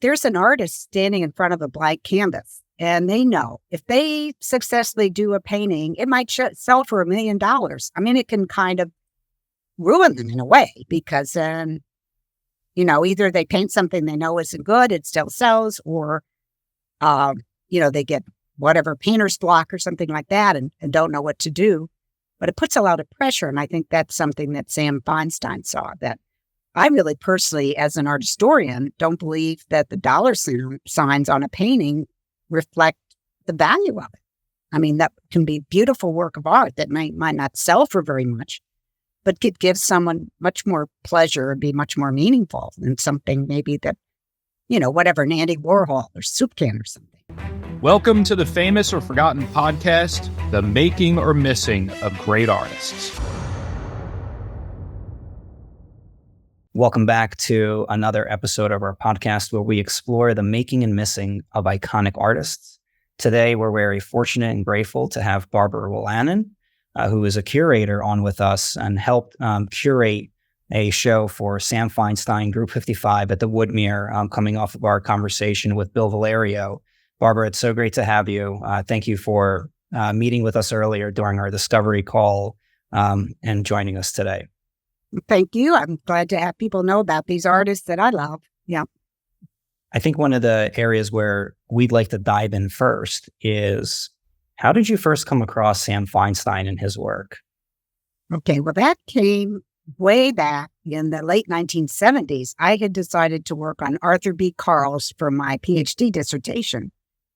there's an artist standing in front of a blank canvas and they know if they successfully do a painting, it might sell for $1 million. I mean, it can kind of ruin them in a way because either they paint something they know isn't good, it still sells, or, they get whatever painter's block or something like that and don't know what to do. But it puts a lot of pressure. And I think that's something that Sam Feinstein saw, that I really personally, as an art historian, don't believe that the dollar signs on a painting reflect the value of it. I mean, that can be beautiful work of art that might not sell for very much, but it gives someone much more pleasure and be much more meaningful than something maybe that, whatever, an Andy Warhol or soup can or something. Welcome to the famous or forgotten podcast, The Making or Missing of Great Artists. Welcome back to another episode of our podcast where we explore the making and missing of iconic artists. Today, we're very fortunate and grateful to have Barbara Wolanin, who is a curator, on with us and helped curate a show for Sam Feinstein Group 55 at the Woodmere, coming off of our conversation with Bill Valerio. Barbara, it's so great to have you. Thank you for meeting with us earlier during our discovery call and joining us today. Thank you. I'm glad to have people know about these artists that I love. Yeah. I think one of the areas where we'd like to dive in first is, how did you first come across Sam Feinstein and his work? Okay, well, that came way back in the late 1970s. I had decided to work on Arthur B. Carles for my PhD dissertation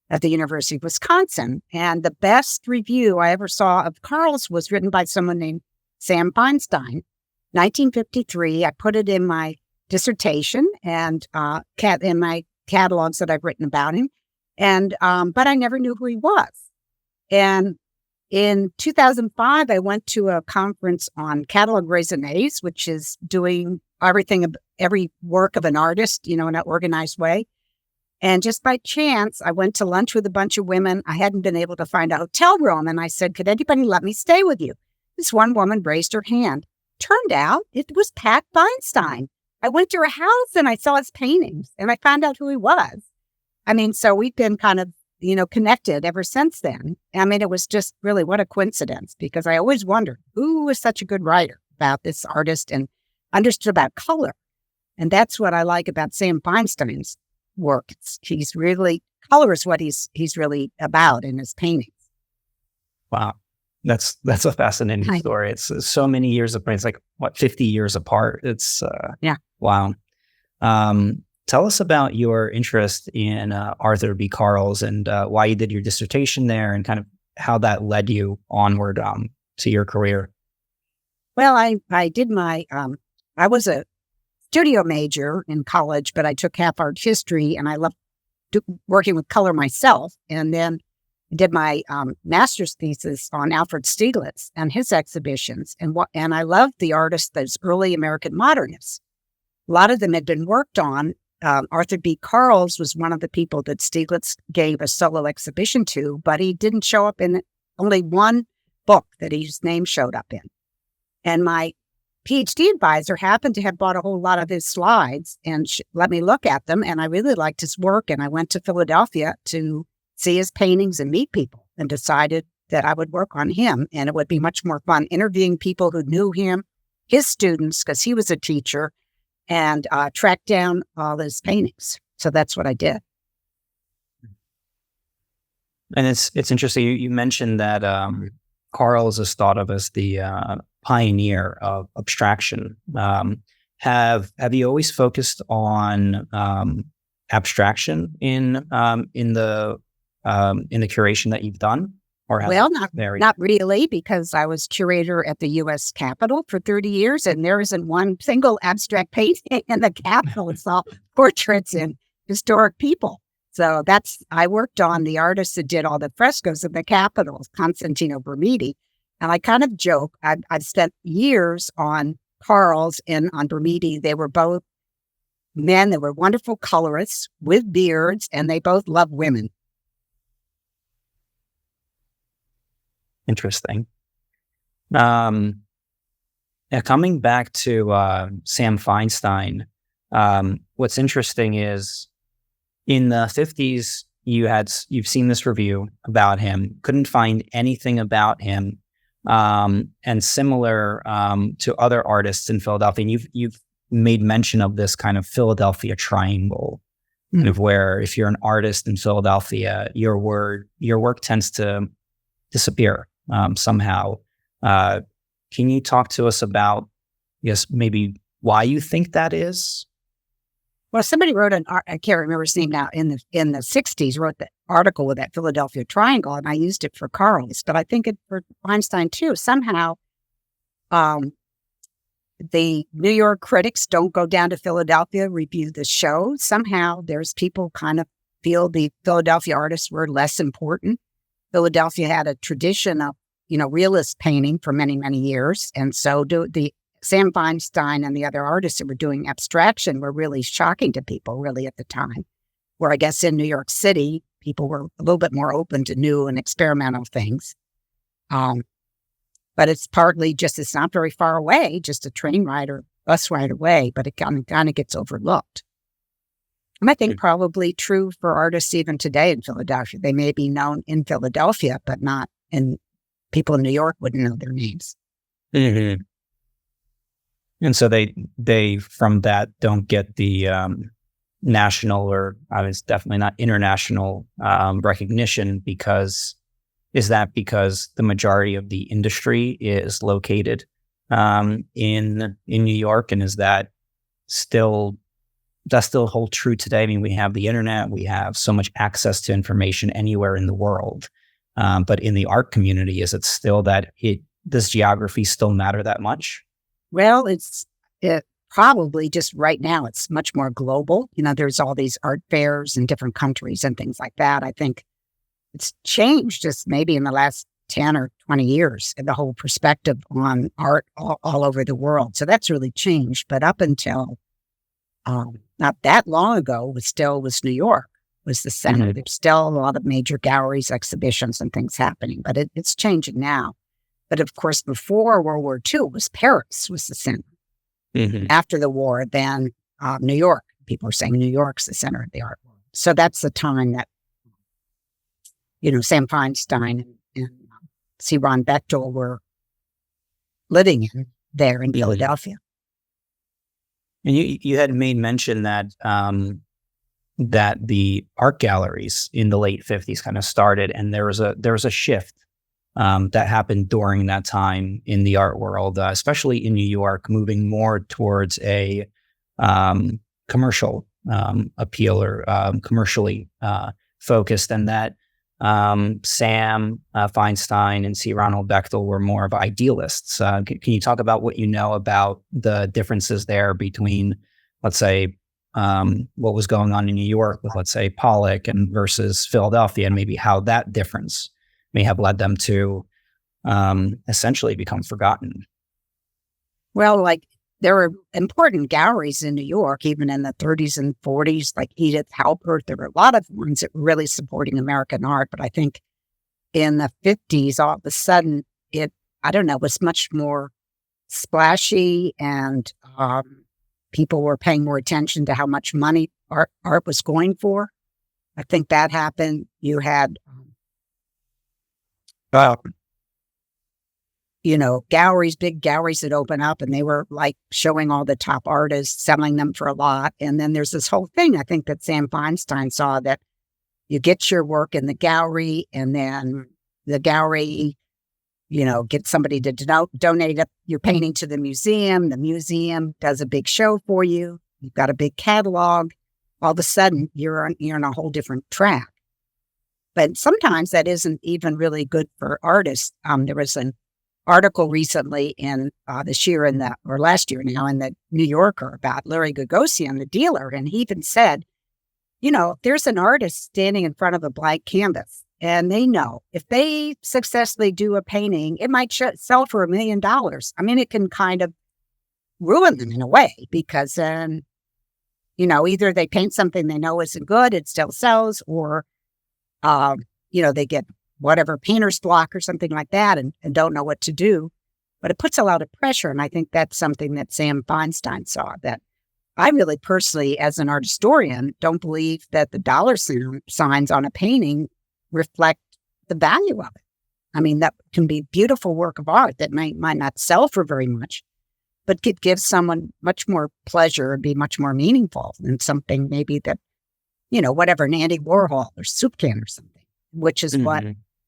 at the University of Wisconsin. And the best review I ever saw of Carles was written by someone named Sam Feinstein. 1953, I put it in my dissertation and in my catalogs that I've written about him, and but I never knew who he was. And in 2005, I went to a conference on catalog raisonnés, which is doing every work of an artist, in an organized way. And just by chance, I went to lunch with a bunch of women. I hadn't been able to find a hotel room, and I said, "Could anybody let me stay with you?" This one woman raised her hand. Turned out it was Pat Feinstein. I went to her house and I saw his paintings and I found out who he was. I mean, so we've been kind of, connected ever since then. I mean, it was just really, what a coincidence, because I always wondered who was such a good writer about this artist and understood about color. And that's what I like about Sam Feinstein's work. He's really, color is what he's really about in his paintings. Wow. That's a fascinating story. It's so many years apart. It's like, 50 years apart. It's, yeah. Wow. Tell us about your interest in Arthur B. Carles and why you did your dissertation there and kind of how that led you onward to your career. Well, I did I was a studio major in college, but I took half art history and I loved working with color myself. And then I did my master's thesis on Alfred Stieglitz and his exhibitions. And I loved the artists, those early American modernists. A lot of them had been worked on. Arthur B. Carles was one of the people that Stieglitz gave a solo exhibition to, but he didn't show up in only one book that his name showed up in. And my PhD advisor happened to have bought a whole lot of his slides and let me look at them. And I really liked his work. And I went to Philadelphia to see his paintings and meet people, and decided that I would work on him. And it would be much more fun interviewing people who knew him, his students, because he was a teacher, and track down all his paintings. So that's what I did. And it's interesting. You mentioned that Carles is thought of as the pioneer of abstraction. Have you always focused on abstraction in the curation that you've done? Well, not really, because I was curator at the U.S. Capitol for 30 years, and there isn't one single abstract painting in the Capitol. It's all portraits and historic people. So I worked on the artists that did all the frescoes in the Capitol, Constantino Bermidi. And I kind of joke, I've spent years on Carles and on Bermidi. They were both men that were wonderful colorists with beards, and they both loved women. Interesting. Coming back to Sam Feinstein, what's interesting is In the 50s, you've seen this review about him, couldn't find anything about him, and similar to other artists in Philadelphia. And you've made mention of this kind of Philadelphia triangle, kind of where if you're an artist in Philadelphia, your work tends to disappear somehow. Can you talk to us about, yes, maybe why you think that is? Well, somebody wrote I can't remember his name now, in the 60s, wrote the article with that Philadelphia triangle, and I used it for Carl's, but I think it for Feinstein too. Somehow, the New York critics don't go down to Philadelphia, review the show. Somehow there's people kind of feel the Philadelphia artists were less important. Philadelphia had a tradition of, realist painting for many, many years. And so the Sam Feinstein and the other artists that were doing abstraction were really shocking to people really at the time, where I guess in New York City, people were a little bit more open to new and experimental things. But it's partly just, it's not very far away, just a train ride or bus ride away, but it kind of gets overlooked. And I think probably true for artists even today in Philadelphia. They may be known in Philadelphia, but not in, people in New York wouldn't know their names. Mm-hmm. And so they from that don't get the national, or it's definitely not international recognition, because because the majority of the industry is located in New York, and does that still hold true today? I mean, we have the internet, we have so much access to information anywhere in the world, but in the art community, is it still that does geography still matter that much? Well, it probably just right now, it's much more global. There's all these art fairs in different countries and things like that. I think it's changed just maybe in the last 10 or 20 years, and the whole perspective on art all over the world. So that's really changed. But up until not that long ago, was New York was the center. Mm-hmm. There's still a lot of major galleries, exhibitions, and things happening, but it's changing now. But of course, before World War II, Paris was the center. Mm-hmm. After the war, then New York. People are saying New York's the center of the art world. So that's the time that, Sam Feinstein and C. Ron Bechtel were living there in Philadelphia. And you had made mention that that the art galleries in the late 50s kind of started, and there was a shift that happened during that time in the art world, especially in New York, moving more towards a commercial appeal, or commercially focused, and that Sam Feinstein and C. Ronald Bechtel were more of idealists. Can you talk about what you know about the differences there between, let's say, what was going on in New York with, let's say, Pollock and versus Philadelphia, and maybe how that difference may have led them to essentially become forgotten? Well, there were important galleries in New York, even in the 30s and 40s, like Edith Halpert. There were a lot of ones that were really supporting American art. But I think in the 50s, all of a sudden, was much more splashy, and people were paying more attention to how much money art was going for. I think that happened. You had galleries, big galleries that open up, and they were showing all the top artists, selling them for a lot. And then there's this whole thing, I think, that Sam Feinstein saw, that you get your work in the gallery, and then the gallery, get somebody to donate your painting to the museum. The museum does a big show for you. You've got a big catalog. All of a sudden, you're on a whole different track. But sometimes that isn't even really good for artists. There was an article recently in last year now, in the New Yorker about Larry Gagosian, the dealer, and he even said, there's an artist standing in front of a blank canvas, and they know if they successfully do a painting, it might sell for $1 million. I mean, it can kind of ruin them in a way, because then, either they paint something they know isn't good, it still sells, or, they get whatever painter's block or something like that, and don't know what to do. But it puts a lot of pressure. And I think that's something that Sam Feinstein saw, that I really personally, as an art historian, don't believe that the dollar signs on a painting reflect the value of it. I mean, that can be beautiful work of art that might not sell for very much, but could give someone much more pleasure and be much more meaningful than something maybe that, whatever, an Andy Warhol or soup can or something, which is what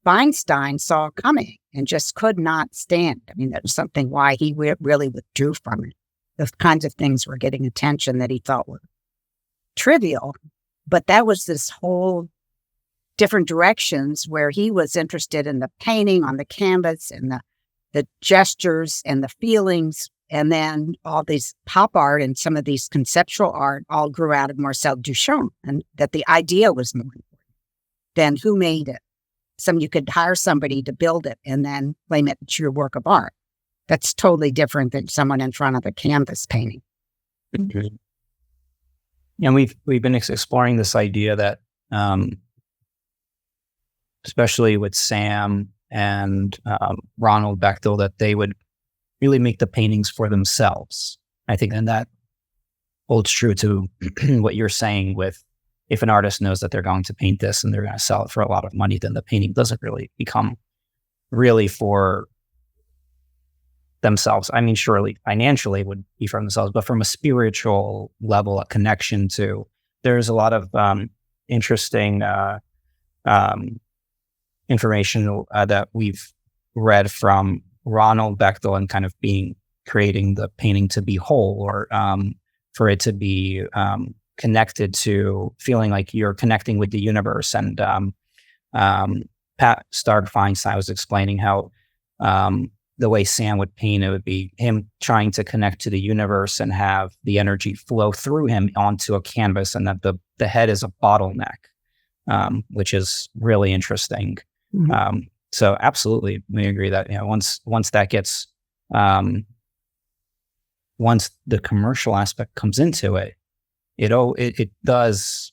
Feinstein saw coming and just could not stand. I mean, that was something why he really withdrew from it. The kinds of things were getting attention that he thought were trivial, but that was this whole different directions where he was interested in the painting on the canvas and the gestures and the feelings. And then all these pop art and some of these conceptual art all grew out of Marcel Duchamp, and that the idea was more important than who made it. You could hire somebody to build it and then claim it's your work of art. That's totally different than someone in front of a canvas painting. Mm-hmm. And we've been exploring this idea that, especially with Sam and Ronald Bechtel, that they would really make the paintings for themselves. I think, and that holds true to what you're saying with, if an artist knows that they're going to paint this and they're going to sell it for a lot of money, then the painting doesn't really become really for themselves. I mean, surely financially it would be for themselves, but from a spiritual level, a connection to, there's a lot of interesting information that we've read from Ronald Bechtel and kind of creating the painting to be whole, or for it to be connected to feeling like you're connecting with the universe. And Pat Stark Feinstein was explaining how the way Sam would paint, it would be him trying to connect to the universe and have the energy flow through him onto a canvas, and that the head is a bottleneck, which is really interesting. Mm-hmm. So absolutely, we agree that once that gets once the commercial aspect comes into it, it does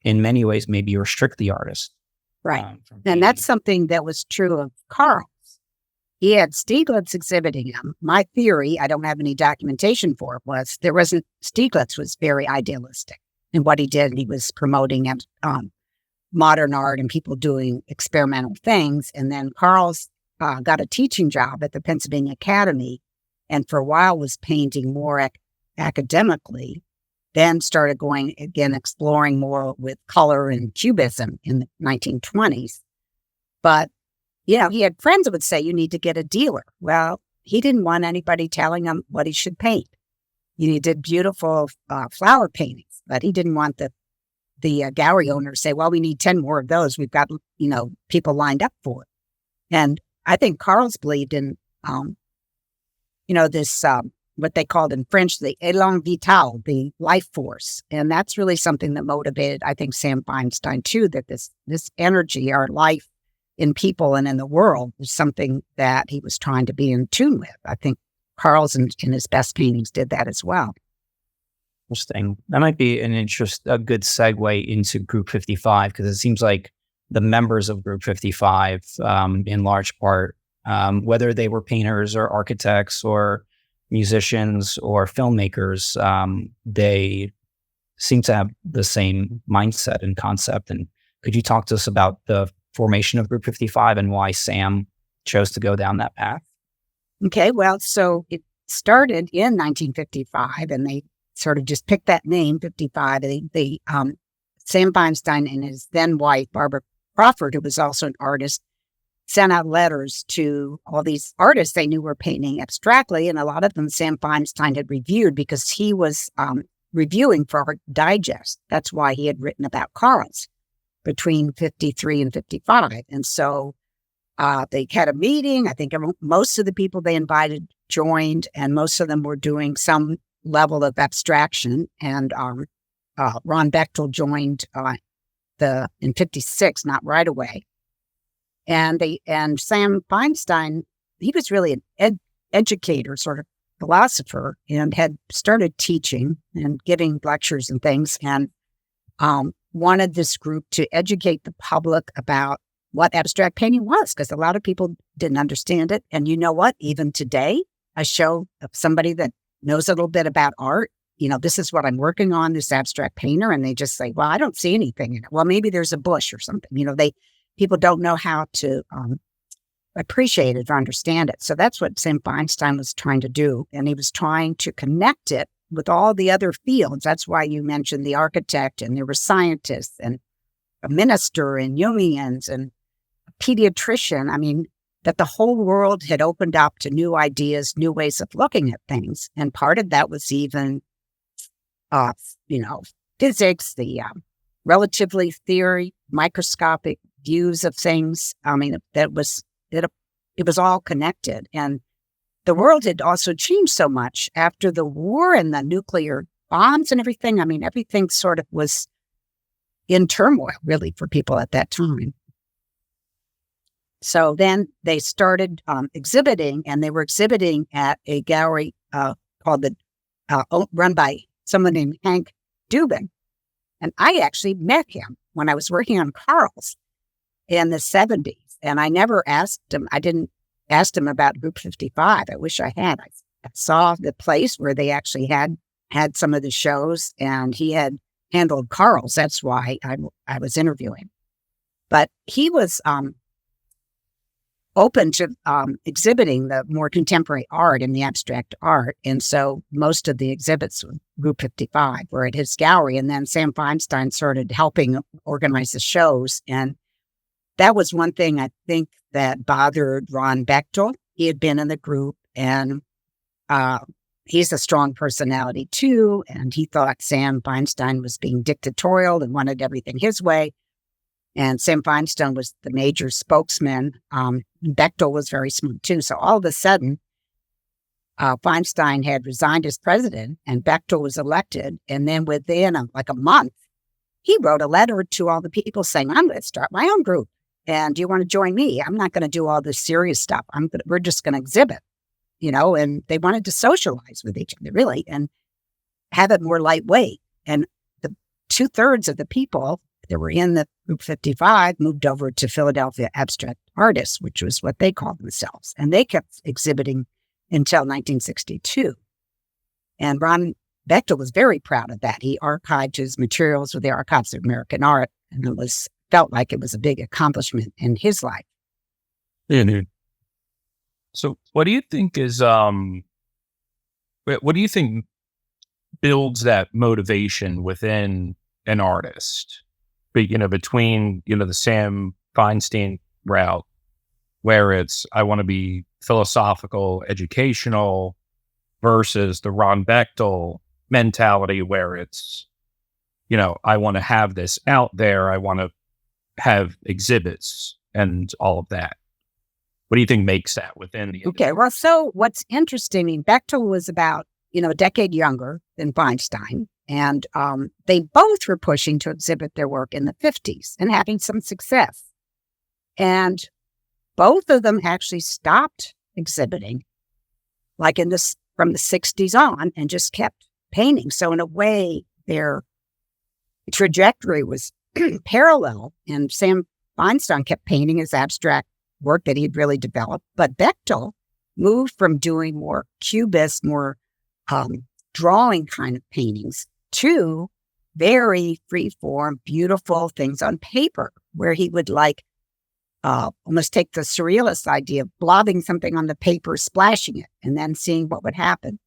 in many ways maybe restrict the artist. Right. And that's something that was true of Carl. He had Stieglitz exhibiting him. My theory, I don't have any documentation for it, was Stieglitz was very idealistic in what he did. He was promoting modern art and people doing experimental things. And then Carl's got a teaching job at the Pennsylvania Academy, and for a while was painting more academically, then started going again, exploring more with color and cubism in the 1920s. But he had friends that would say, you need to get a dealer. Well, he didn't want anybody telling him what he should paint. He did beautiful flower paintings, but he didn't want the gallery owner to say, well, we need 10 more of those. We've got, people lined up for it. And I think Carl's believed in, this, what they called in French, the élan vital, the life force. And that's really something that motivated, I think, Sam Feinstein too, that this energy, our life, in people and in the world was something that he was trying to be in tune with. I think Carl's in his best paintings did that as well. Interesting. That might be a good segue into Group 55, because it seems like the members of Group 55, in large part, whether they were painters or architects or musicians or filmmakers, they seem to have the same mindset and concept. And could you talk to us about the formation of Group 55 and why Sam chose to go down that path? Okay, well, so it started in 1955, and they sort of just picked that name, 55. Sam Feinstein and his then wife, Barbara Crawford, who was also an artist, sent out letters to all these artists they knew were painting abstractly, and a lot of them Sam Feinstein had reviewed because he was reviewing for Art Digest. That's why he had written about Carl's between 53 and 55. And so they had a meeting. I think most of the people they invited joined, and most of them were doing some level of abstraction. And Ron Bechtel joined in 56, not right away. And Sam Feinstein, he was really an educator, sort of philosopher, and had started teaching and giving lectures and things, and wanted this group to educate the public about what abstract painting was, because a lot of people didn't understand it. And you know what? Even today, a show of somebody that knows a little bit about art, this is what I'm working on, this abstract painter. And they just say, well, I don't see anything in it. Well, maybe there's a bush or something. People don't know how to appreciate it or understand it. So that's what Sam Feinstein was trying to do. And he was trying to connect it with all the other fields. That's why you mentioned the architect, and there were scientists and a minister and Jungians and a pediatrician. I mean, that the whole world had opened up to new ideas, new ways of looking at things. And part of that was even, physics, the relativity theory, microscopic views of things. I mean, it was all connected. And the world had also changed so much after the war and the nuclear bombs and everything. I mean, everything sort of was in turmoil, really, for people at that time. So then they started exhibiting, and they were exhibiting at a gallery called run by someone named Hank Dubin. And I actually met him when I was working on Carl's in the 70s. And I never asked him, I didn't ask him about Group 55. I wish I had. I saw the place where they actually had some of the shows, and he had handled Carl's. That's why I was interviewing. But he was open to exhibiting the more contemporary art and the abstract art. And so most of the exhibits with Group 55 were at his gallery. And then Sam Feinstein started helping organize the shows. And that was one thing I think that bothered Ron Bechtel. He had been in the group, and he's a strong personality too. And he thought Sam Feinstein was being dictatorial and wanted everything his way. And Sam Feinstein was the major spokesman. Bechtel was very smart too. So all of a sudden, Feinstein had resigned as president, and Bechtel was elected. And then within a month, he wrote a letter to all the people saying, I'm going to start my own group. And do you want to join me? I'm not going to do all this serious stuff. We're just going to exhibit, and they wanted to socialize with each other, really, and have it more lightweight. And the 2/3 of the people that were in the Group 55 moved over to Philadelphia Abstract Artists, which was what they called themselves. And they kept exhibiting until 1962. And Ron Bechtel was very proud of that. He archived his materials with the Archives of American Art, and felt like it was a big accomplishment in his life. Mm-hmm. So what do you think builds that motivation within an artist? Between, the Sam Feinstein route, where it's, I want to be philosophical, educational, versus the Ron Bechtel mentality where it's, I want to have this out there. I want to have exhibits and all of that. What do you think makes that within the Okay, well, so what's interesting, Bechtel was about, a decade younger than Feinstein. And they both were pushing to exhibit their work in the 50s and having some success. And both of them actually stopped exhibiting, from the 60s on, and just kept painting. So in a way, their trajectory was parallel. And Sam Feinstein kept painting his abstract work that he'd really developed. But Bechtel moved from doing more cubist, more drawing kind of paintings to very free-form, beautiful things on paper, where he would almost take the surrealist idea of blobbing something on the paper, splashing it, and then seeing what would happen.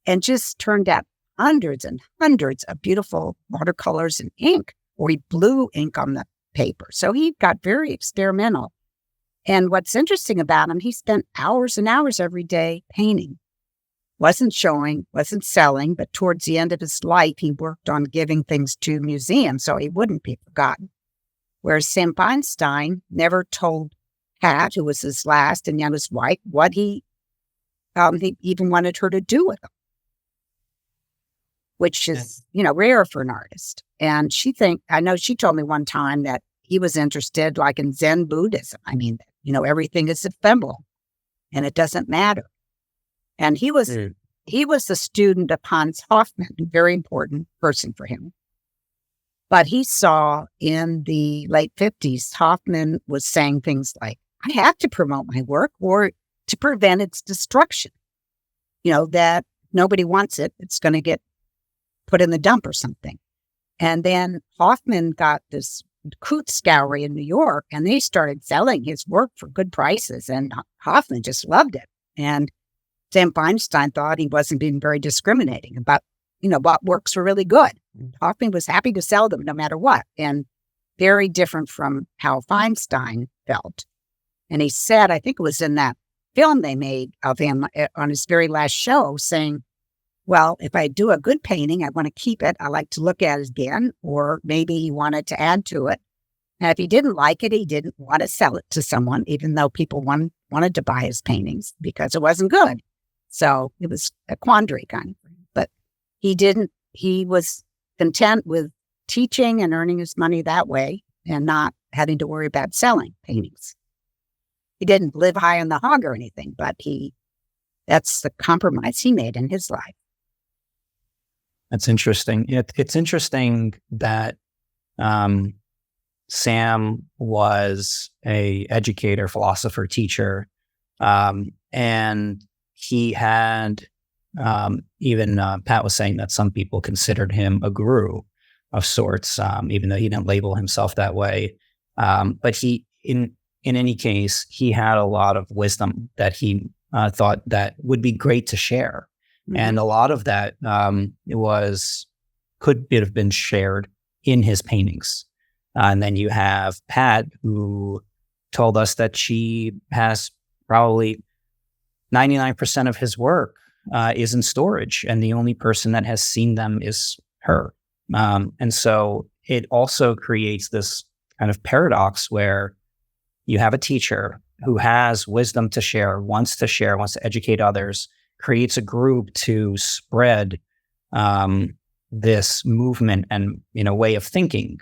And just turned out hundreds and hundreds of beautiful watercolors and ink, or he blew ink on the paper. So he got very experimental. And what's interesting about him, he spent hours and hours every day painting. Wasn't showing, wasn't selling, but towards the end of his life, he worked on giving things to museums so he wouldn't be forgotten. Whereas Sam Feinstein never told Pat, who was his last and youngest wife, what he even wanted her to do with him, which is, rare for an artist. And I know she told me one time that he was interested in Zen Buddhism. I mean, everything is ephemeral and it doesn't matter. And he was the student of Hans Hofmann, a very important person for him. But he saw in the late 50s, Hofmann was saying things like, I have to promote my work or to prevent its destruction. That nobody wants it. It's going to get put in the dump or something. And then Hoffman got this Coots gallery in New York, and they started selling his work for good prices, and Hoffman just loved it. And Sam Feinstein thought he wasn't being very discriminating about, what works were really good. Hoffman was happy to sell them no matter what, and very different from how Feinstein felt. And he said, I think it was in that film they made of him on his very last show, saying, well, if I do a good painting, I want to keep it. I like to look at it again, or maybe he wanted to add to it. And if he didn't like it, he didn't want to sell it to someone, even though people wanted to buy his paintings because it wasn't good. So it was a quandary kind of thing. But he was content with teaching and earning his money that way and not having to worry about selling paintings. He didn't live high on the hog or anything, but that's the compromise he made in his life. That's interesting. It's interesting that Sam was a educator, philosopher, teacher, and he had even Pat was saying that some people considered him a guru of sorts, even though he didn't label himself that way. But in any case, he had a lot of wisdom that he thought that would be great to share. Mm-hmm. And a lot of that could have been shared in his paintings. And then you have Pat, who told us that she has probably 99% of his work is in storage, and the only person that has seen them is her. And so it also creates this kind of paradox where you have a teacher who has wisdom to share, wants to educate others, creates a group to spread this movement and way of thinking.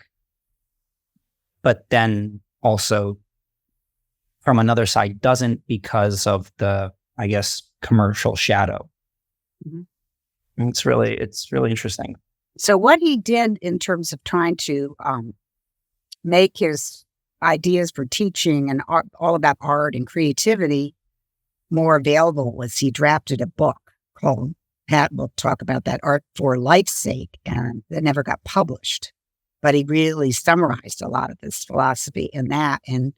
But then also from another side doesn't, because of the, I guess, commercial shadow. Mm-hmm. It's really interesting. So what he did in terms of trying to make his ideas for teaching and art, all about art and creativity, more available was he drafted a book called, Pat will talk about that, Art for Life's Sake, and that never got published. But he really summarized a lot of his philosophy in that. And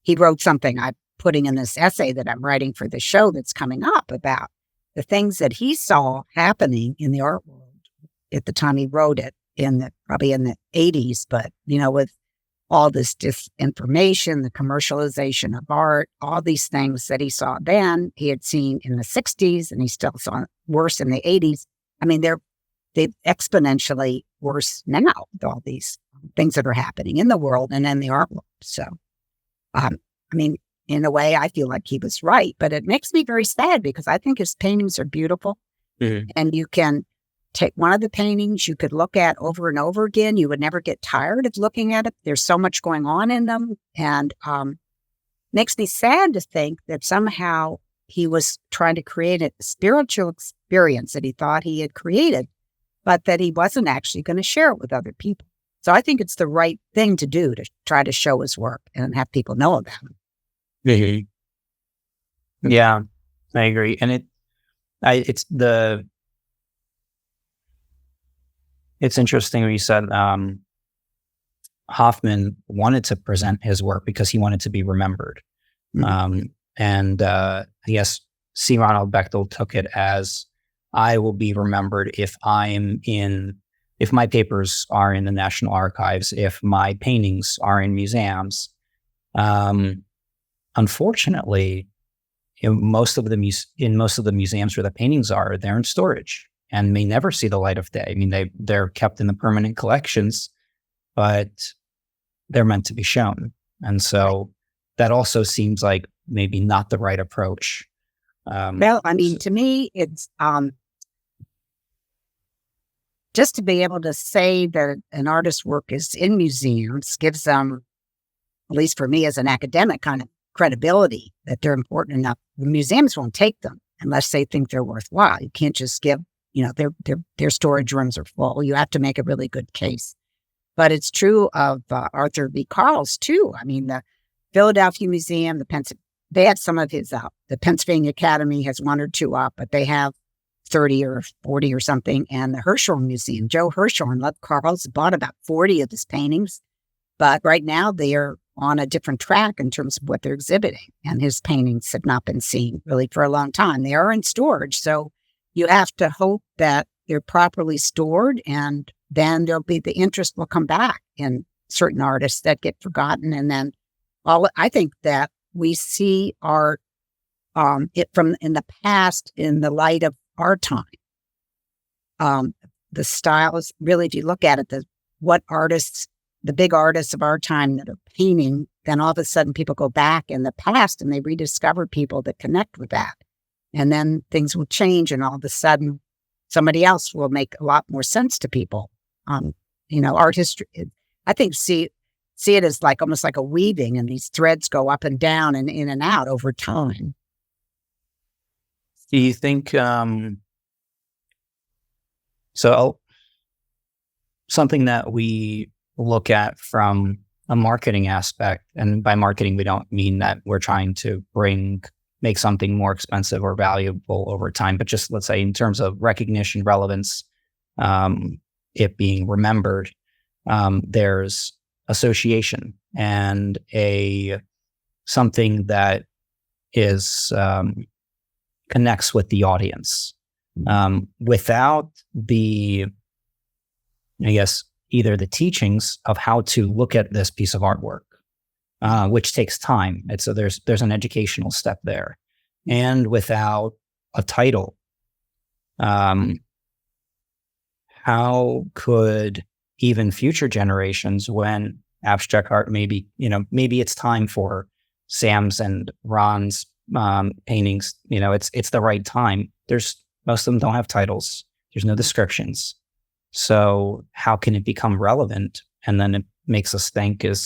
he wrote something I'm putting in this essay that I'm writing for the show that's coming up about the things that he saw happening in the art world at the time he wrote it, probably in the 80s, but, with all this disinformation, the commercialization of art, all these things that he saw then, he had seen in the 60s, and he still saw worse in the 80s. I mean, they're exponentially worse now with all these things that are happening in the world and in the art world. So, in a way, I feel like he was right, but it makes me very sad because I think his paintings are beautiful. Mm-hmm. And you can take one of the paintings you could look at over and over again. You would never get tired of looking at it. There's so much going on in them. And makes me sad to think that somehow he was trying to create a spiritual experience that he thought he had created, but that he wasn't actually going to share it with other people. So I think it's the right thing to do, to try to show his work and have people know about him. Yeah, I agree. And it's interesting when you said Hoffman wanted to present his work because he wanted to be remembered. Mm-hmm. I guess C. Ronald Bechtel took it as, I will be remembered if my papers are in the National Archives, if my paintings are in museums. Unfortunately, in most of the museums where the paintings are, they're in storage and may never see the light of day. I mean, they're kept in the permanent collections, but they're meant to be shown. And so that also seems like maybe not the right approach. To me, it's just to be able to say that an artist's work is in museums gives them, at least for me as an academic, kind of credibility that they're important enough. The museums won't take them unless they think they're worthwhile. You can't just give, their storage rooms are full. You have to make a really good case. But it's true of Arthur B. Carles too. I mean, the Philadelphia Museum, they have some of his, the Pennsylvania Academy has one or two up, but they have 30 or 40 or something. And the Herschel Museum, Joe Herschel and Lev Carls bought about 40 of his paintings. But right now they are on a different track in terms of what they're exhibiting. And his paintings have not been seen really for a long time. They are in storage. So you have to hope that they're properly stored, and then there'll be the interest will come back in certain artists that get forgotten. And then I think that we see art it from in the past in the light of our time. The styles, really, if you look at it, what artists, the big artists of our time that are painting, then all of a sudden people go back in the past and they rediscover people that connect with that. And then things will change, and all of a sudden somebody else will make a lot more sense to people. Art history, I think, see it as like almost like a weaving, and these threads go up and down and in and out over time. Do you think, something that we look at from a marketing aspect, and by marketing, we don't mean that we're trying to make something more expensive or valuable over time, but just, let's say, in terms of recognition, relevance, it being remembered, there's association and something that is, connects with the audience. Without either the teachings of how to look at this piece of artwork, which takes time. And so there's an educational step there. And without a title, how could even future generations, when abstract art maybe it's time for Sam's and Ron's paintings, it's the right time. Most of them don't have titles. There's no descriptions. So how can it become relevant? And then it makes us think are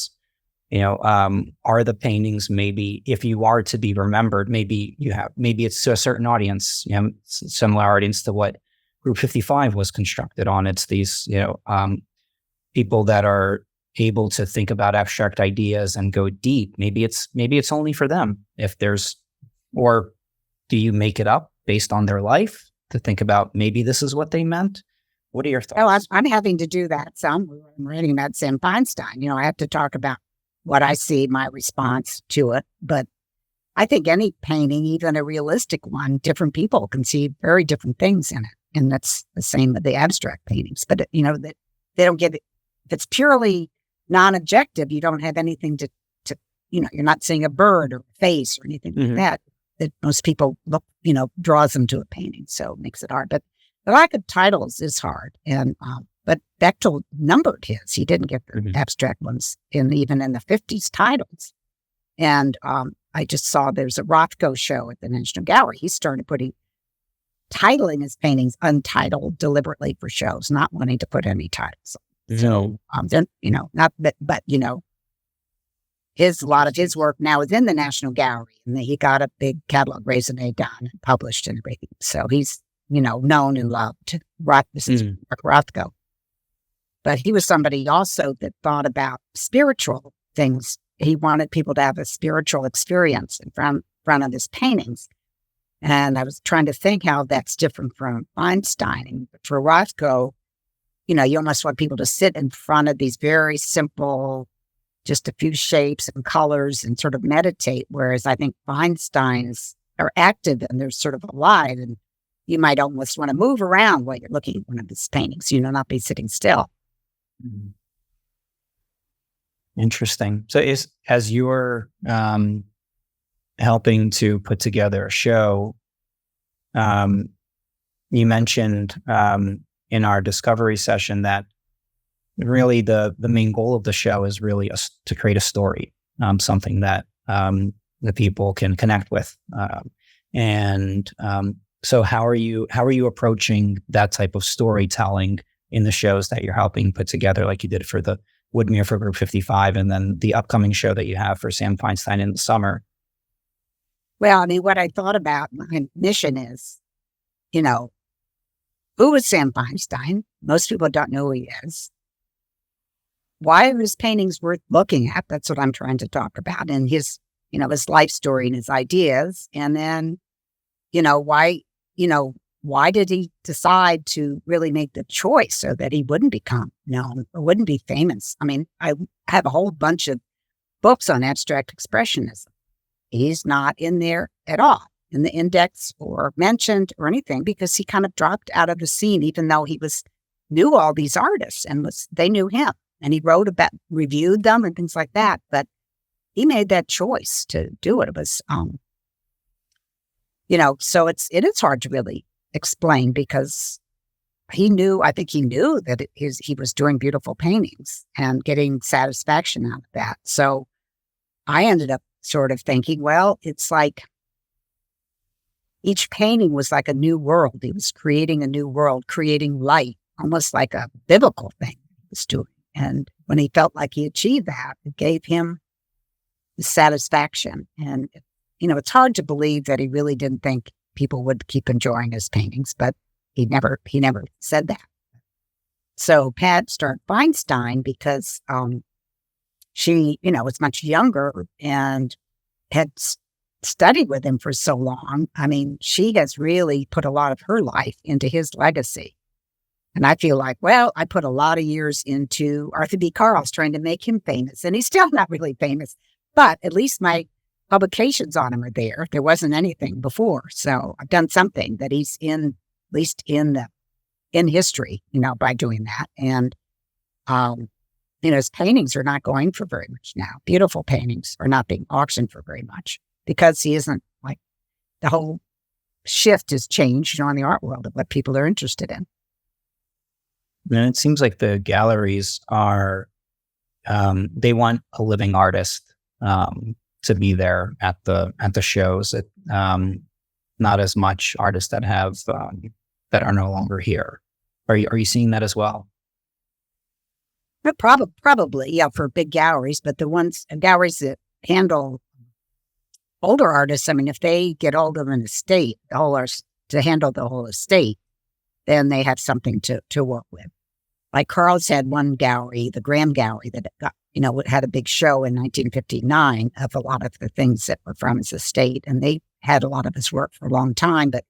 the paintings, maybe if you are to be remembered, maybe it's to a certain audience, similar audience to what Group 55 was constructed on. It's these, people that are able to think about abstract ideas and go deep. Maybe it's only for them or do you make it up based on their life to think about maybe this is what they meant? What are your thoughts? I'm having to do that. I'm writing about Sam Feinstein. I have to talk about what I see, my response to it. But I think any painting, even a realistic one, different people can see very different things in it. And that's the same with the abstract paintings. But, that they don't get it. If it's purely non-objective, you don't have anything to you're not seeing a bird or a face or anything like that most people look, draws them to a painting. So it makes it hard. But the lack of titles is hard. And, but Bechtel numbered his. He didn't get the abstract ones even in the 50s titles. And I just saw there's a Rothko show at the National Gallery. He started titling his paintings untitled deliberately for shows, not wanting to put any titles. So, then, not that, but, a lot of his work now is in the National Gallery, and he got a big catalog raisonné done and published and everything. So he's, known and loved. This is Rothko. But he was somebody also that thought about spiritual things. He wanted people to have a spiritual experience in front of his paintings. And I was trying to think how that's different from Feinstein. But for Rothko, you almost want people to sit in front of these very simple, just a few shapes and colors and sort of meditate. Whereas I think Feinstein's are active and they're sort of alive, and you might almost want to move around while you're looking at one of his paintings, not be sitting still. Interesting. So as you're helping to put together a show, you mentioned in our discovery session that really the main goal of the show is really to create a story, something that the people can connect with. So how are you approaching that type of storytelling in the shows that you're helping put together, like you did for the Woodmere for Group 55, and then the upcoming show that you have for Sam Feinstein in the summer? Well, what I thought about my mission is, who is Sam Feinstein? Most people don't know who he is. Why are his paintings worth looking at? That's what I'm trying to talk about. And his life story and his ideas. And then, why why did he decide to really make the choice so that he wouldn't become known or wouldn't be famous? I mean, I have a whole bunch of books on abstract expressionism. He's not in there at all in the index or mentioned or anything because he kind of dropped out of the scene, even though he knew all these artists and they knew him. And he reviewed them and things like that. But he made that choice to do it. It was, so it is hard to really explain because I think he knew that he was doing beautiful paintings and getting satisfaction out of that. So I ended up sort of thinking, well, it's like each painting was like a new world. He was creating a new world, creating light, almost like a biblical thing he was doing. And when he felt like he achieved that, it gave him the satisfaction. And, it's hard to believe that he really didn't think people would keep enjoying his paintings, but he never said that. So Pat started Feinstein because she, was much younger and had studied with him for so long. I mean, she has really put a lot of her life into his legacy. And I feel like, well, I put a lot of years into Arthur B. Carles trying to make him famous, and he's still not really famous, but at least my publications on him are there. There wasn't anything before. So I've done something that he's at least in history, by doing that. And, his paintings are not going for very much now. Beautiful paintings are not being auctioned for very much because he isn't like the whole shift has changed, in the art world of what people are interested in. And it seems like the galleries are, they want a living artist to be there at the shows. Not as much artists that have that are no longer here. Are you seeing that as well? Probably, yeah, for big galleries, but galleries that handle older artists, I mean, if they get hold of an estate, to handle the whole estate, then they have something to work with. Like Carl's had one gallery, the Graham Gallery, that got, had a big show in 1959 of a lot of the things that were from his estate, and they had a lot of his work for a long time. But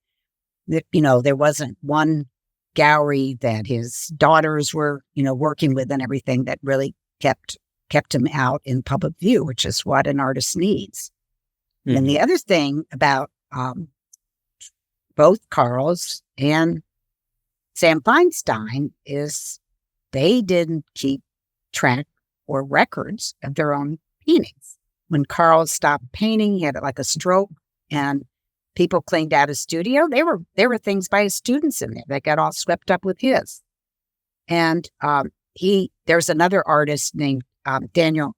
there wasn't one gallery that his daughters were, working with and everything that really kept him out in public view, which is what an artist needs. Mm-hmm. And the other thing about both Carl's and Sam Feinstein is they didn't keep track or records of their own paintings. When Carl stopped painting, he had like a stroke, and people cleaned out his studio. There were things by his students in there that got all swept up with his. And there's another artist named Daniel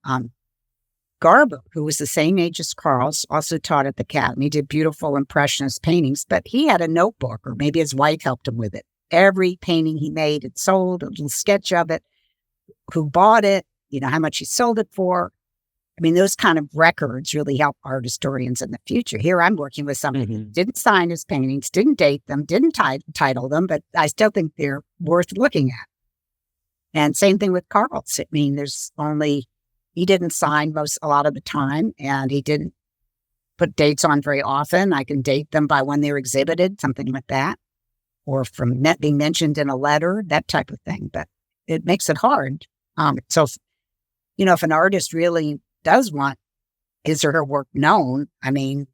Garber, who was the same age as Carl's, also taught at the Academy, did beautiful Impressionist paintings, but he had a notebook, or maybe his wife helped him with it. Every painting he made, it sold, a little sketch of it, who bought it, how much he sold it for. I mean, those kind of records really help art historians in the future. Here I'm working with somebody who didn't sign his paintings, didn't date them, didn't title them, but I still think they're worth looking at. And same thing with Carl's. I mean, he didn't sign a lot of the time, and he didn't put dates on very often. I can date them by when they were exhibited, something like that, or from being mentioned in a letter, that type of thing. But it makes it hard. So, if an artist really does want his or her work known, I mean,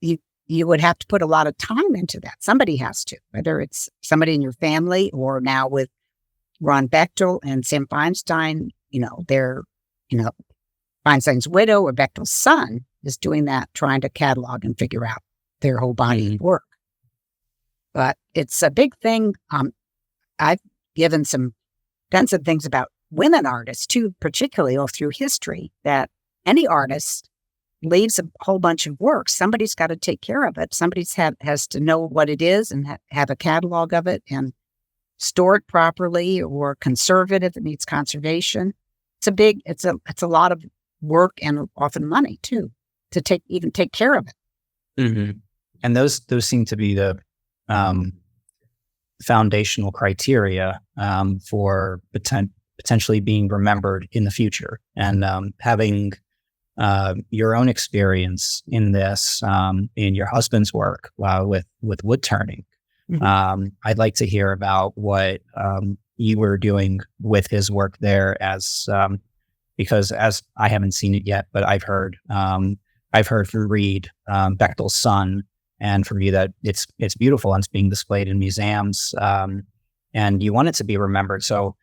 you would have to put a lot of time into that. Somebody has to, whether it's somebody in your family or now with Ron Bechtel and Sam Feinstein, they're, Feinstein's widow or Bechtel's son is doing that, trying to catalog and figure out their whole body of work. But it's a big thing. I've done some things about women artists too, particularly all through history, that any artist leaves a whole bunch of work. Somebody's got to take care of it. Somebody has to know what it is and have a catalog of it and store it properly or conserve it if it needs conservation. It's a lot of work and often money too, to take care of it. Mm-hmm. And those seem to be the foundational criteria for potentially being remembered in the future, and having your own experience in this, in your husband's work with wood turning. I'd like to hear about what you were doing with his work there, because as I haven't seen it yet, but I've heard from Reed, Bechtel's son, and from you that it's beautiful and it's being displayed in museums, and you want it to be remembered. So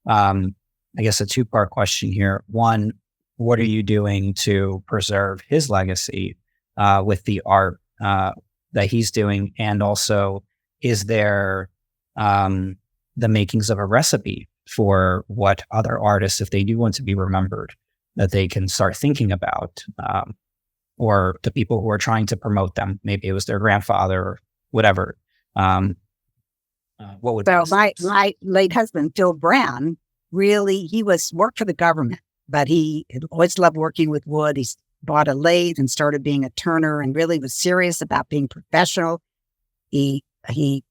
I guess a two-part question here. One, what are you doing to preserve his legacy with the art that he's doing? And also, is there the makings of a recipe for what other artists, if they do want to be remembered, that they can start thinking about? Or the people who are trying to promote them, maybe it was their grandfather or whatever. What would my late husband, Phil Brown, really, he worked for the government, but he always loved working with wood. He bought a lathe and started being a turner and really was serious about being professional. He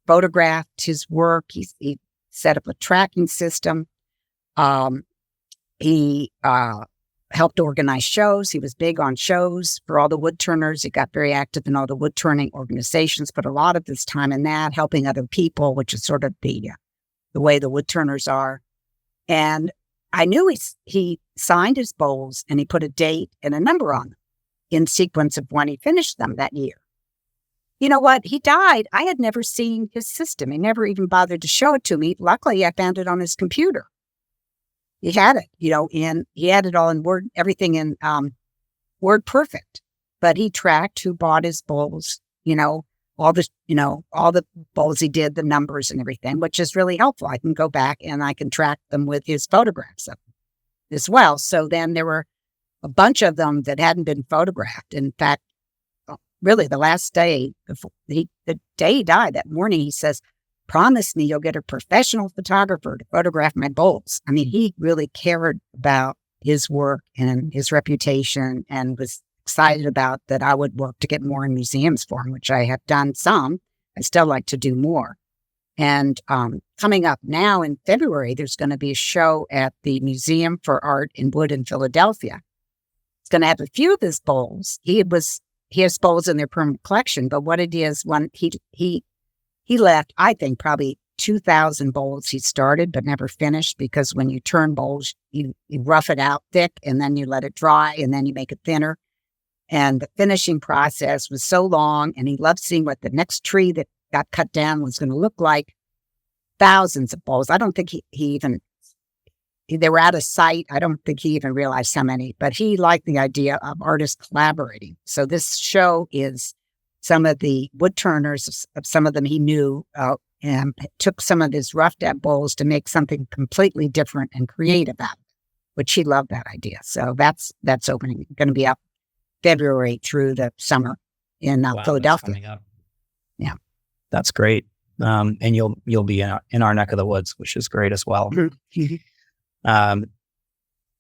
photographed his work. He set up a tracking system. He helped organize shows. He was big on shows for all the wood turners. He got very active in all the wood turning organizations, put a lot of his time in that, helping other people, which is sort of the way the wood turners are. And I knew he signed his bowls and he put a date and a number on them in sequence of when he finished them that year. You know what? He died. I had never seen his system. He never even bothered to show it to me. Luckily, I found it on his computer. He had it, and he had it all in Word, everything in Word Perfect. But he tracked who bought his bowls, all the bowls he did, the numbers and everything, which is really helpful. I can go back and I can track them with his photographs of them as well. So then there were a bunch of them that hadn't been photographed. In fact, really the last day, the day he died, that morning, he says, "Promise me you'll get a professional photographer to photograph my bowls." I mean, he really cared about his work and his reputation and was excited about that I would work to get more in museums for him, which I have done some. I still like to do more. And coming up now in February, there's going to be a show at the Museum for Art in Wood in Philadelphia. It's going to have a few of his bowls. He has bowls in their permanent collection, but what it is, when he left, I think, probably 2,000 bowls he started but never finished, because when you turn bowls, you rough it out thick and then you let it dry and then you make it thinner. And the finishing process was so long, and he loved seeing what the next tree that got cut down was going to look like. Thousands of bowls. I don't think they were out of sight. I don't think he even realized how many, but he liked the idea of artists collaborating. So this show is some of the wood turners, of some of them he knew, and took some of his roughed out bowls to make something completely different and creative out of it, which he loved that idea. So that's opening, going to be up February through the summer in Philadelphia. Coming up. Yeah, that's great. And you'll be in our neck of the woods, which is great as well.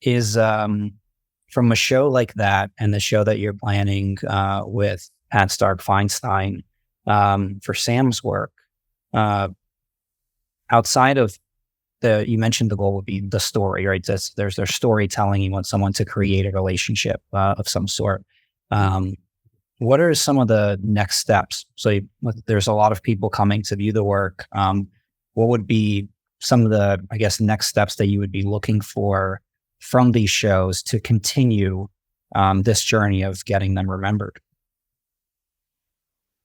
Is from a show like that and the show that you're planning with Pat Stark Feinstein for Sam's work, outside of you mentioned the goal would be the story, right? There's storytelling. You want someone to create a relationship of some sort. What are some of the next steps? So there's a lot of people coming to view the work. What would be some of the, I guess, next steps that you would be looking for from these shows to continue this journey of getting them remembered?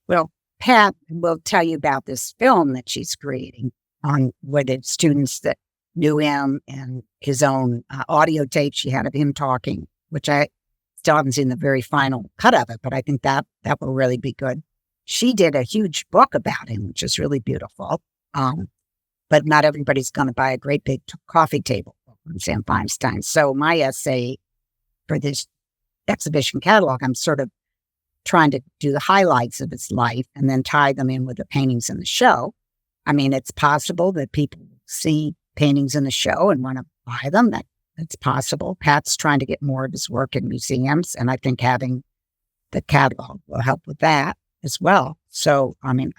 Well, Pat will tell you about this film that she's creating on with the students that knew him, and his own audio tape she had of him talking, which I still haven't seen the very final cut of it, but I think that will really be good. She did a huge book about him, which is really beautiful. But not everybody's going to buy a great big coffee table from Sam Feinstein. So my essay for this exhibition catalog, I'm sort of trying to do the highlights of his life and then tie them in with the paintings in the show. I mean, it's possible that people see paintings in the show and want to buy them. That's possible. Pat's trying to get more of his work in museums, and I think having the catalog will help with that as well. So, I mean,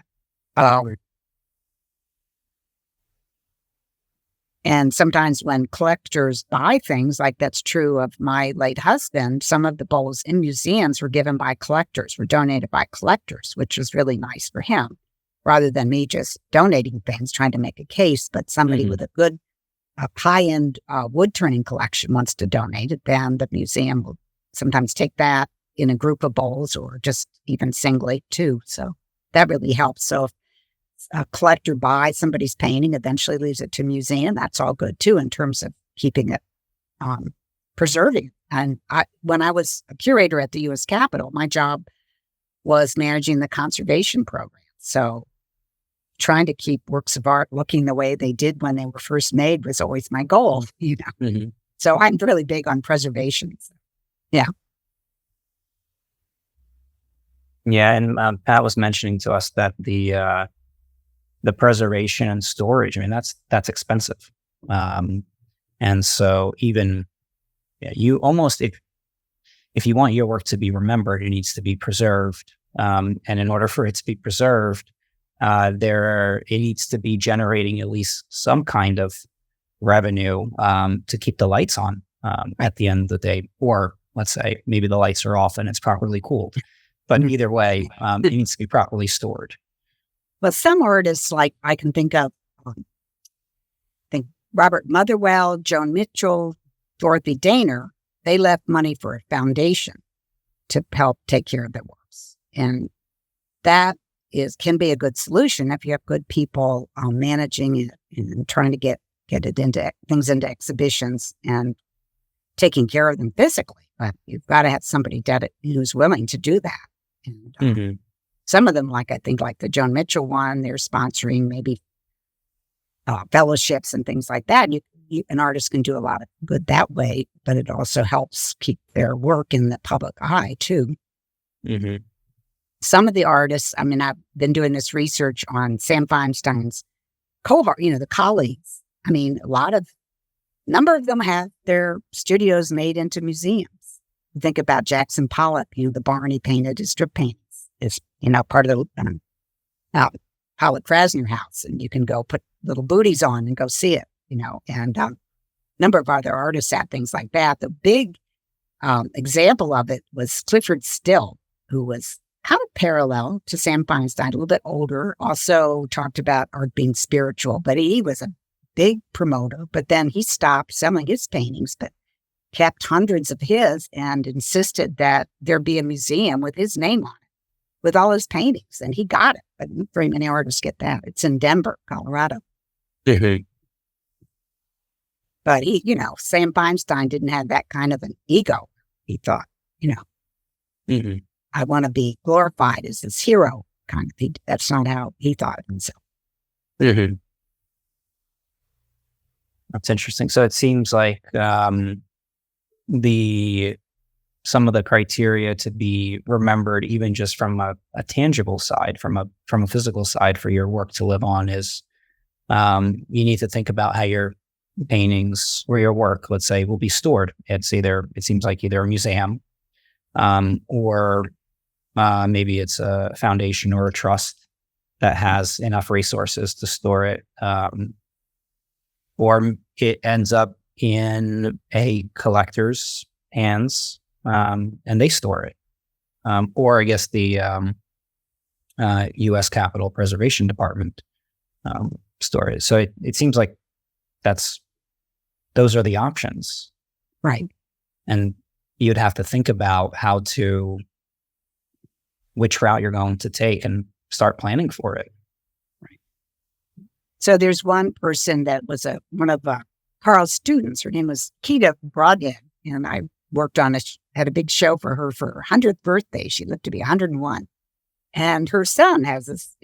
And sometimes when collectors buy things, like that's true of my late husband, some of the bowls in museums were given by collectors, were donated by collectors, which was really nice for him, rather than me just donating things, trying to make a case. But somebody with a good high-end wood turning collection wants to donate it, then the museum will sometimes take that in a group of bowls or just even singly too. So that really helps. So if a collector buys somebody's painting, eventually leaves it to a museum, that's all good too in terms of keeping it, preserving. And when I was a curator at the U.S. Capitol, my job was managing the conservation program. So trying to keep works of art looking the way they did when they were first made was always my goal, So I'm really big on preservation. Yeah. Yeah, and Pat was mentioning to us that the preservation and storage, I mean, that's expensive. And so even you almost, if you want your work to be remembered, it needs to be preserved. And in order for it to be preserved, it needs to be generating at least some kind of revenue to keep the lights on at the end of the day. Or let's say maybe the lights are off and it's properly cooled. But either way, it needs to be properly stored. Well, some artists, like I can think of, Robert Motherwell, Joan Mitchell, Dorothy Daner, they left money for a foundation to help take care of their works. And that can be a good solution if you have good people managing it and trying to get it into exhibitions and taking care of them physically. But you've got to have somebody who's willing to do that. And some of them, like I think like the Joan Mitchell one, they're sponsoring maybe fellowships and things like that. An artist can do a lot of good that way, but it also helps keep their work in the public eye too. Some of the artists, I mean, I've been doing this research on Sam Feinstein's cohort, the colleagues. I mean, number of them have their studios made into museums. Think about Jackson Pollock, the barn he painted his strip paintings. It's, part of the Pollock Krasner house, and you can go put little booties on and go see it, and a number of other artists had things like that. The big example of it was Clifford Still, who was kind of parallel to Sam Feinstein, a little bit older, also talked about art being spiritual, but he was a big promoter, but then he stopped selling his paintings, but kept hundreds of his and insisted that there be a museum with his name on it, with all his paintings, and he got it. But not very many artists get that. It's in Denver, Colorado. But Sam Feinstein didn't have that kind of an ego. He thought, I want to be glorified as this hero kind of thing. That's not how he thought of himself. That's interesting. So it seems like some of the criteria to be remembered, even just from a tangible side, from a physical side for your work to live on, is you need to think about how your paintings or your work, let's say, will be stored. It seems like either a museum or maybe it's a foundation or a trust that has enough resources to store it, or it ends up in a collector's hands and they store it, or I guess the U.S. Capitol Preservation Department store it. So it seems like those are the options, right? And you'd have to think about which route you're going to take and start planning for it. Right. So there's one person that was one of Carl's students. Her name was Keita Broadhead, and I worked on had a big show for her for her 100th birthday. She lived to be 101. And her son has this,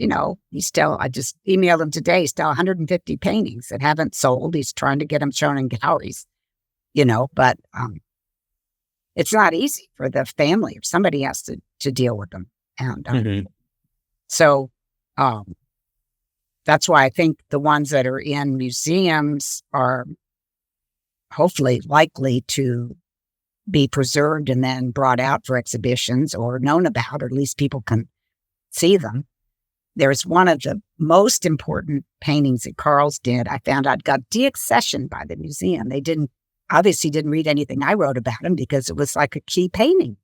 he's still, I just emailed him today, still 150 paintings that haven't sold. He's trying to get them shown in galleries, but it's not easy for the family, or somebody has to deal with them. And so that's why I think the ones that are in museums are hopefully likely to be preserved and then brought out for exhibitions or known about, or at least people can see them. there's one of the most important paintings that Carl's did. I found out got deaccessioned by the museum. They obviously didn't read anything I wrote about him because it was like a key painting,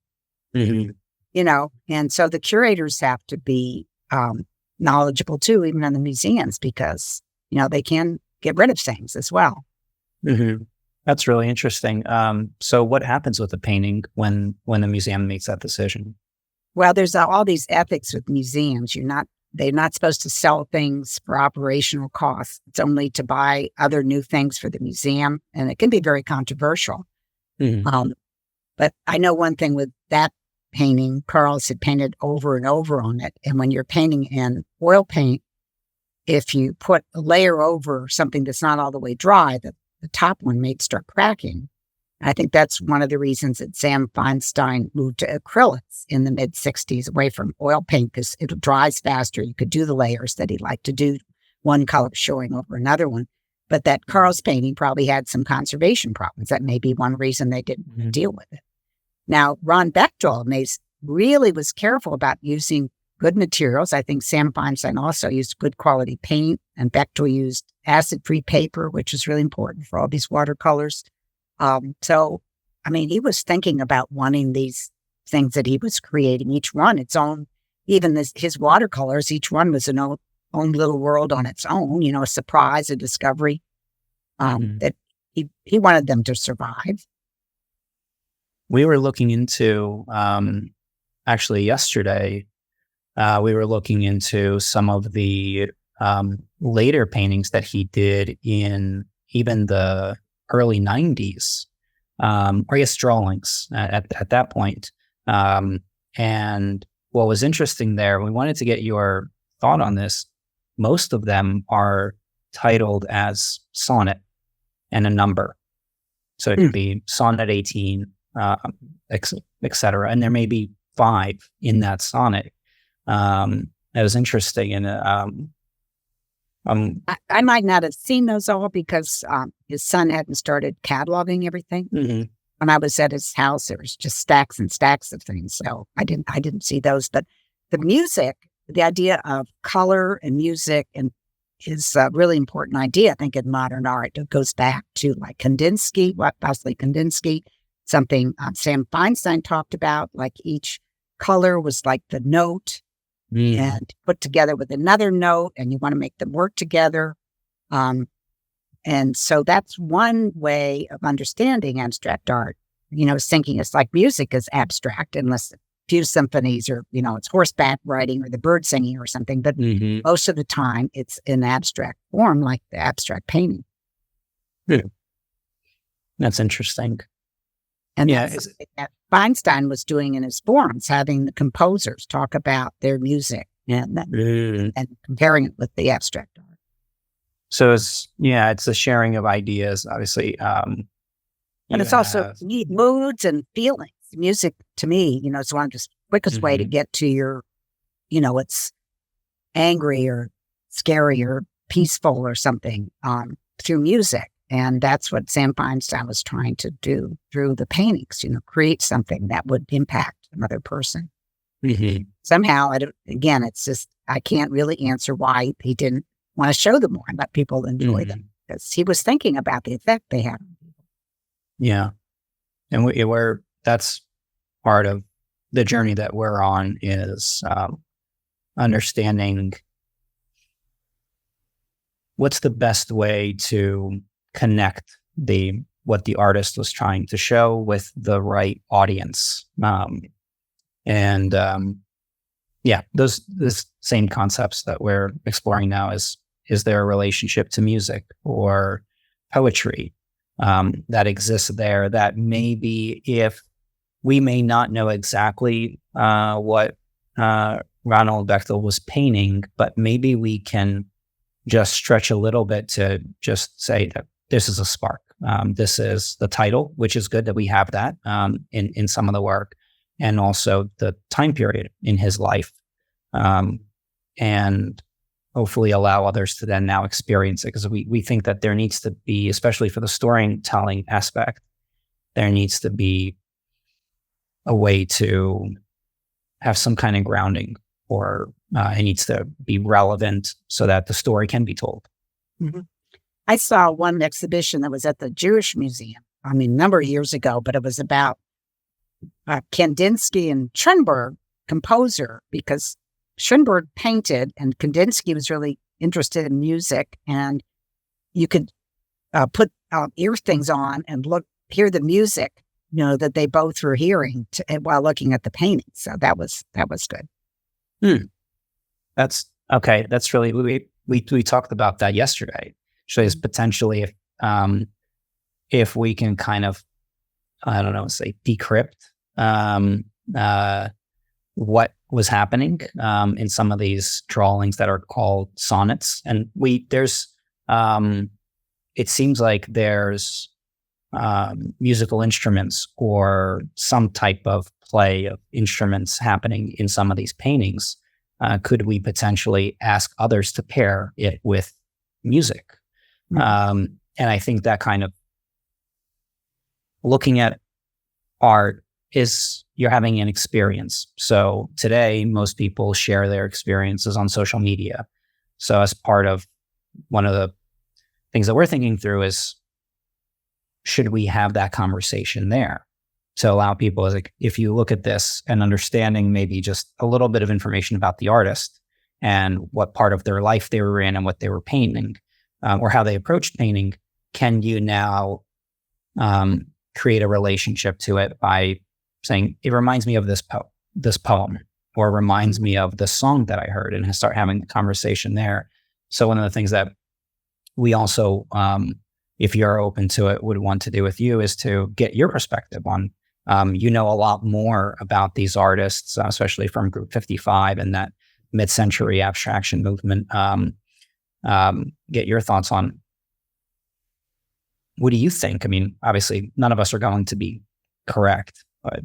Mm-hmm. and so the curators have to be knowledgeable too, even in the museums, because, they can get rid of things as well. Mm-hmm. That's really interesting. So what happens with the painting when the museum makes that decision? Well, there's all these ethics with museums. They're not supposed to sell things for operational costs. It's only to buy other new things for the museum, and it can be very controversial. Mm-hmm. But I know one thing with that painting, Carl's had painted over and over on it. And when you're painting in oil paint, if you put a layer over something that's not all the way dry, the top one may start cracking. I think that's one of the reasons that Sam Feinstein moved to acrylics in the mid-'60s away from oil paint, because it dries faster. You could do the layers that he liked to do, one color showing over another one. But that Carl's painting probably had some conservation problems. That may be one reason they didn't deal with it. Now, Ron Bechtel really was careful about using good materials. I think Sam Feinstein also used good quality paint, and Bechtel used acid-free paper, which is really important for all these watercolors. He was thinking about wanting these things that he was creating, each one its own, even his watercolors, each one was an own little world on its own, a surprise, a discovery, that he wanted them to survive. We were looking into, actually yesterday, we were looking into some of the later paintings that he did in even the early 90s, or I guess drawings at that point. And what was interesting there, we wanted to get your thought on this. Most of them are titled as sonnet and a number. So it could be sonnet 18, et cetera. And there may be 5 in that sonnet. That was interesting. And I might not have seen those all because his son hadn't started cataloging everything. Mm-hmm. When I was at his house, there was just stacks and stacks of things. So I didn't see those. But the music, the idea of color and music is a really important idea, I think, in modern art. It goes back to like Kandinsky, Vasily Kandinsky, something Sam Feinstein talked about, like each color was like the note and put together with another note, and you want to make them work together. And so that's one way of understanding abstract art, thinking it's like music is abstract, unless a few symphonies or, it's horseback riding or the bird singing or something. But most of the time it's in abstract form, like the abstract painting. Yeah. That's interesting. And that's something that Feinstein was doing in his forums, having the composers talk about their music and comparing it with the abstract art. So it's a sharing of ideas, obviously. And it's also moods and feelings. Music, to me, is one of the quickest way to get to your, it's angry or scary or peaceful or something through music. And that's what Sam Feinstein was trying to do through the paintings, create something that would impact another person. Mm-hmm. Somehow, it's just, I can't really answer why he didn't want to show them more and let people enjoy them, because he was thinking about the effect they had on people. Yeah. And that's part of the journey that we're on, is understanding what's the best way to connect what the artist was trying to show with the right audience. Those same concepts that we're exploring now is there a relationship to music or poetry that exists there, that maybe if we may not know exactly what Ronald Bechtel was painting, but maybe we can just stretch a little bit to just say that this is a spark. This is the title, which is good that we have that in some of the work, and also the time period in his life, and hopefully allow others to then now experience it. Because we think that there needs to be, especially for the storytelling aspect, there needs to be a way to have some kind of grounding or it needs to be relevant so that the story can be told. Mhm. I saw one exhibition that was at the Jewish Museum, a number of years ago, but it was about Kandinsky and Schoenberg, composer, because Schoenberg painted and Kandinsky was really interested in music, and you could put ear things on and hear the music, that they both were hearing while looking at the painting. So that was good. That's okay. That's really we talked about that yesterday. So is potentially if we can kind of, I don't know, say decrypt what was happening in some of these drawings that are called sonnets, and it seems like there's musical instruments or some type of play of instruments happening in some of these paintings. Could we potentially ask others to pair it with music? And I think that kind of looking at art is you're having an experience. So today, most people share their experiences on social media. So as part of one of the things that we're thinking through is, should we have that conversation there to allow people, if you look at this and understanding maybe just a little bit of information about the artist and what part of their life they were in and what they were painting, or how they approached painting, can you now create a relationship to it by saying, it reminds me of this poem, or reminds me of the song that I heard, and start having the conversation there. So one of the things that we also, if you're open to it, would want to do with you is to get your perspective on, a lot more about these artists, especially from Group 55 and that mid-century abstraction movement. Get your thoughts on, what do you think? Obviously, none of us are going to be correct, but.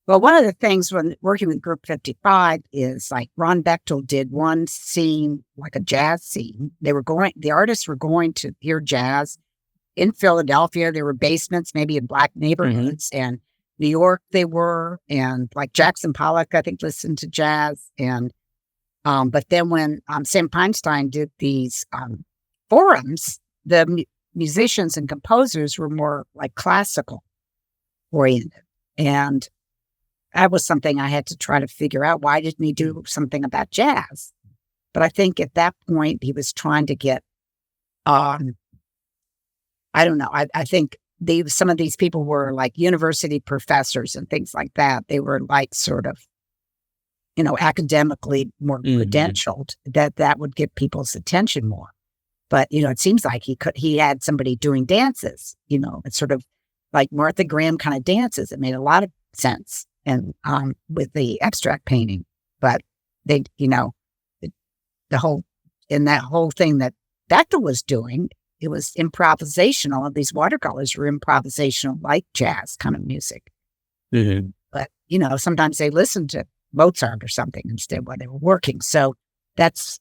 Well, one of the things when working with Group 55 is like Ron Bechtel did one scene, like a jazz scene. The artists were going to hear jazz in Philadelphia. There were basements, maybe in Black neighborhoods, and New York they were, and like Jackson Pollock, I think, listened to jazz. And but then when Sam Feinstein did these forums, the musicians and composers were more like classical oriented, and that was something I had to try to figure out. Why didn't he do something about jazz? But I think at that point he was trying to get, I don't know. I think some of these people were like university professors and things like that. They were like sort of, academically more credentialed, that would get people's attention more. But, it seems like he had somebody doing dances, it's sort of like Martha Graham kind of dances. It made a lot of sense. And with the abstract painting, but they, that whole thing that Bechtel was doing, it was improvisational. These watercolors were improvisational, like jazz kind of music. Mm-hmm. But sometimes they listened to Mozart or something instead while they were working. So that's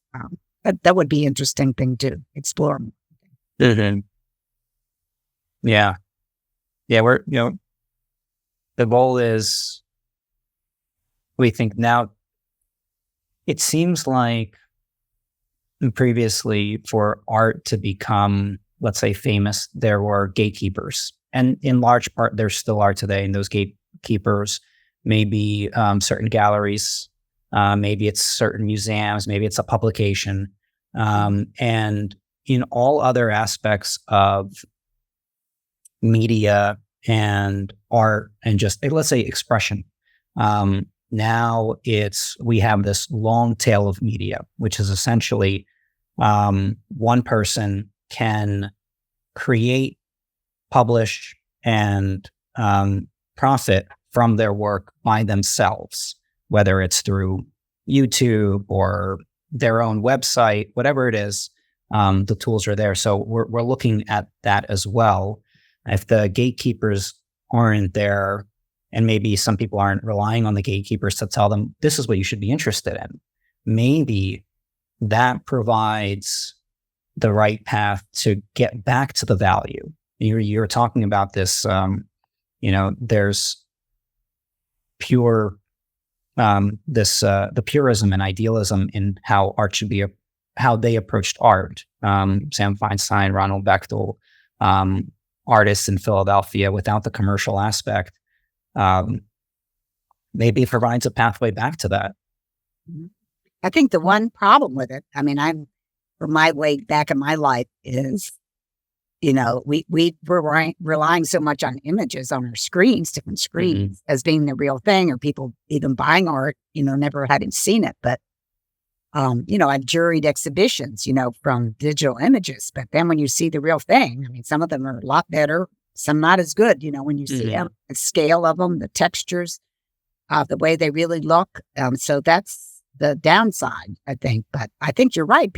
that would be an interesting thing to explore. Mm-hmm. Yeah. We're the goal is. We think now, it seems like previously for art to become, let's say, famous, there were gatekeepers. And in large part, there still are today. And those gatekeepers may be certain galleries, maybe it's certain museums, maybe it's a publication. And in all other aspects of media and art and just, let's say, expression, now we have this long tail of media, which is essentially one person can create, publish, and profit from their work by themselves, whether it's through YouTube or their own website, whatever it is, the tools are there. So we're looking at that as well. If the gatekeepers aren't there, and maybe some people aren't relying on the gatekeepers to tell them, this is what you should be interested in, maybe that provides the right path to get back to the value. You're talking about this, there's pure this the purism and idealism in how art should be, how they approached art. Sam Feinstein, Ronald Bechtel, artists in Philadelphia, without the commercial aspect, maybe it provides a pathway back to that. I think the one problem with it, I mean, from my way back in my life is, we were relying so much on images on our screens, different screens, as being the real thing, or people even buying art, never having seen it. But, I've juried exhibitions, from digital images. But then when you see the real thing, I mean, some of them are a lot better, some not as good, when you see them, the scale of them, the textures, the way they really look. So that's the downside, I think. But I think you're right.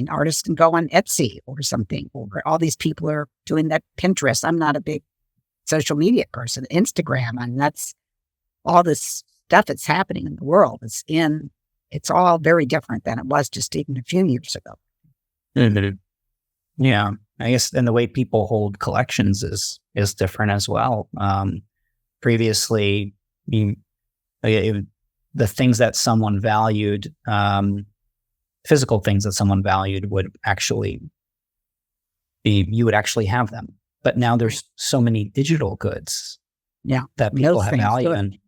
Artists can go on Etsy or something, or all these people are doing that. Pinterest. I'm not a big social media person. Instagram, and that's all this stuff that's happening in the world. It's all very different than it was just even a few years ago. Yeah, I guess, and the way people hold collections is different as well. Previously, the things that someone valued, physical things that someone valued would actually you would actually have them. But now there's so many digital goods that people have value in.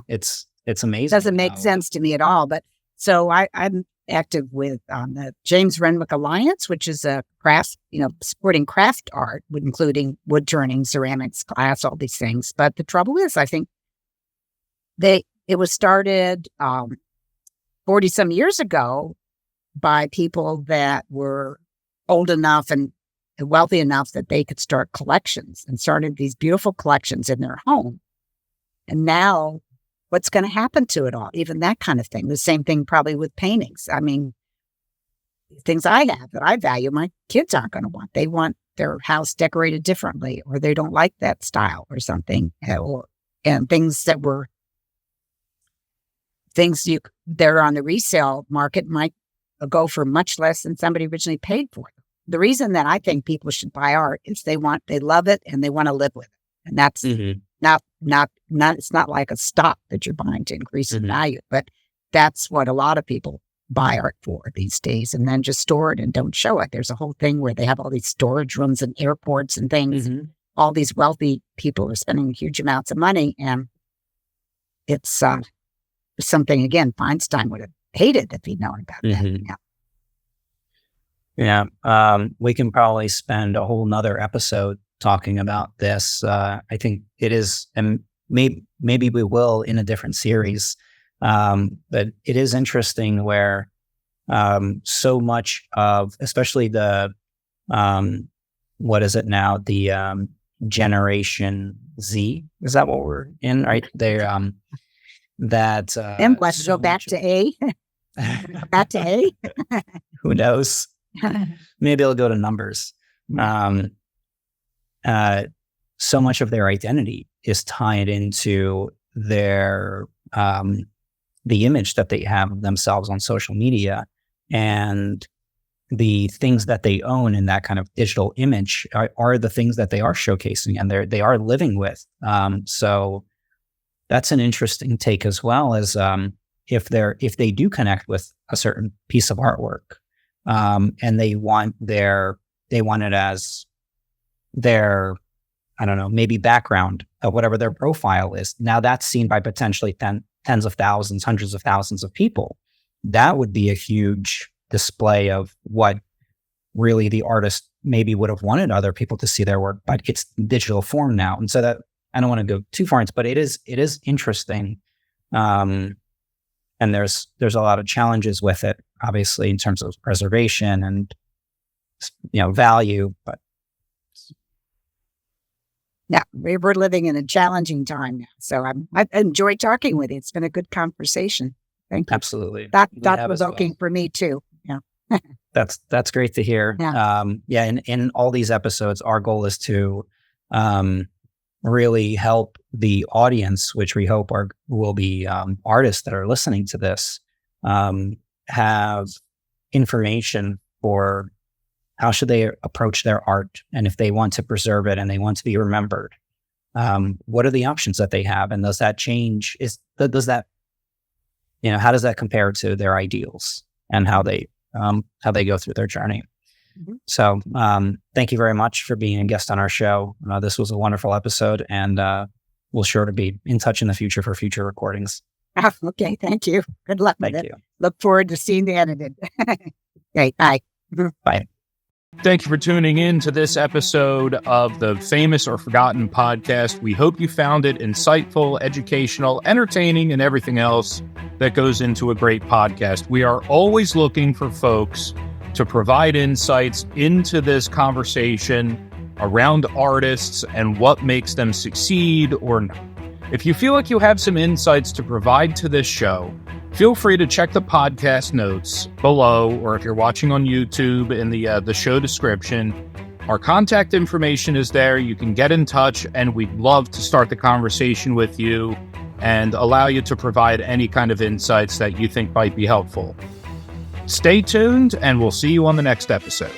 It's amazing. It doesn't make sense to me at all. But so I'm active with the James Renwick Alliance, which is a craft, supporting craft art, including wood turning, ceramics, glass, all these things. But the trouble is, I think it was started 40 some years ago by people that were old enough and wealthy enough that they could start collections, and started these beautiful collections in their home. And now what's going to happen to it all? Even that kind of thing. The same thing probably with paintings. I mean, things I have that I value, my kids aren't going to want. They want their house decorated differently, or they don't like that style or something. And things that were they're on the resale market might go for much less than somebody originally paid for them. The reason that I think people should buy art is they love it and they want to live with it. And that's not it's not like a stock that you're buying to increase in value, but that's what a lot of people buy art for these days, and then just store it and don't show it. There's a whole thing where they have all these storage rooms in airports and things. All these wealthy people are spending huge amounts of money, and it's something, again, Feinstein would have hated if he'd known about that. We can probably spend a whole nother episode talking about this. I think it is, and maybe we will in a different series. But it is interesting where so much of, especially the what is it now? The Generation Z, is that what we're in? Right? They're that. And let's go back to A. Back to A. Who knows? Maybe it'll go to numbers. So much of their identity is tied into their the image that they have of themselves on social media, and the things that they own in that kind of digital image are the things that they are showcasing and they are living with. So that's an interesting take as well, as if they do connect with a certain piece of artwork, and they want it as their, I don't know, maybe background of whatever their profile is. Now that's seen by potentially tens of thousands, hundreds of thousands of people. That would be a huge display of what really the artist maybe would have wanted other people to see their work, but it's digital form now. And so that, I don't want to go too far into, but it is interesting. And there's a lot of challenges with it, obviously, in terms of preservation and, value, but yeah, we're living in a challenging time now. So I've enjoyed talking with you. It's been a good conversation. Thank you. Absolutely. That was okay for me too. Yeah. That's great to hear. Yeah. In all these episodes, our goal is to really help the audience, which we hope will be artists that are listening to this, have information for how should they approach their art, and if they want to preserve it and they want to be remembered, what are the options that they have, and does that change? Does that how does that compare to their ideals and how they go through their journey? Mm-hmm. So thank you very much for being a guest on our show. This was a wonderful episode, and we'll sure to be in touch in the future for future recordings. Okay, thank you. Good luck with it. Thank you. Look forward to seeing the edited. Okay, bye. Bye. Thank you for tuning in to this episode of the Famous or Forgotten podcast. We hope you found it insightful, educational, entertaining, and everything else that goes into a great podcast. We are always looking for folks to provide insights into this conversation around artists and what makes them succeed or not. If you feel like you have some insights to provide to this show, feel free to check the podcast notes below, or if you're watching on YouTube, in the show description. Our contact information is there. You can get in touch, and we'd love to start the conversation with you and allow you to provide any kind of insights that you think might be helpful. Stay tuned, and we'll see you on the next episode.